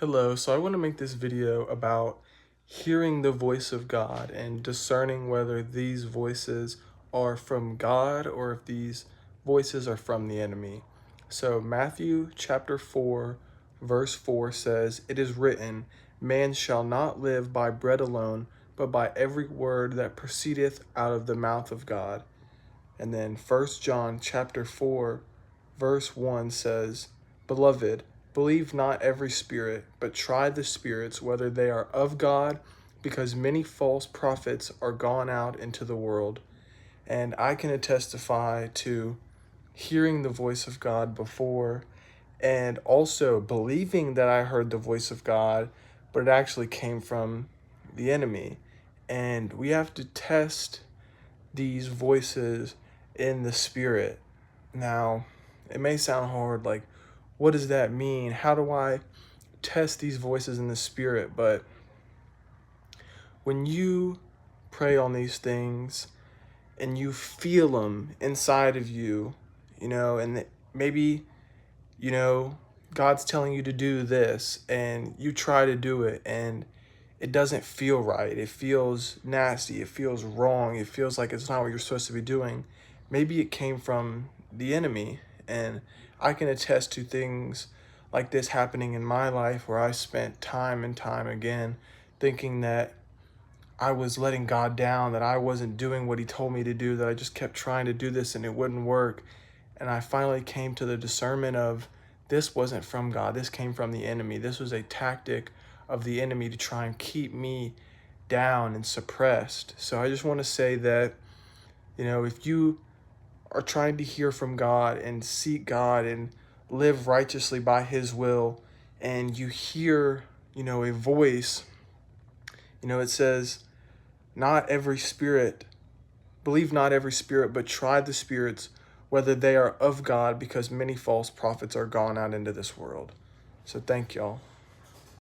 Hello, so I want to make this video about hearing the voice of God and discerning whether these voices are from God or if these voices are from the enemy. So Matthew chapter 4 verse 4 says, "It is written, man shall not live by bread alone, but by every word that proceedeth out of the mouth of God." And then First John chapter 4 verse 1 says, "Beloved, believe not every spirit, but try the spirits whether they are of God, because many false prophets are gone out into the world." And I can testify to hearing the voice of God before and also believing that I heard the voice of God, but it actually came from the enemy. And we have to test these voices in the spirit. Now, it may sound hard, like, what does that mean? How do I test these voices in the spirit? But when you pray on these things and you feel them inside of you, and maybe, you know, God's telling you to do this and you try to do it and it doesn't feel right. It feels nasty. It feels wrong. It feels like it's not what you're supposed to be doing. Maybe it came from the enemy. And I can attest to things like this happening in my life where I spent time and time again thinking that I was letting God down, that I wasn't doing what he told me to do, that I just kept trying to do this and it wouldn't work. And I finally came to the discernment of this wasn't from God. This came from the enemy. This was a tactic of the enemy to try and keep me down and suppressed. So I just want to say that, if you are trying to hear from God and seek God and live righteously by his will, and you hear, a voice, it says, not every spirit, believe not every spirit, but try the spirits, whether they are of God, because many false prophets are gone out into this world. So thank y'all.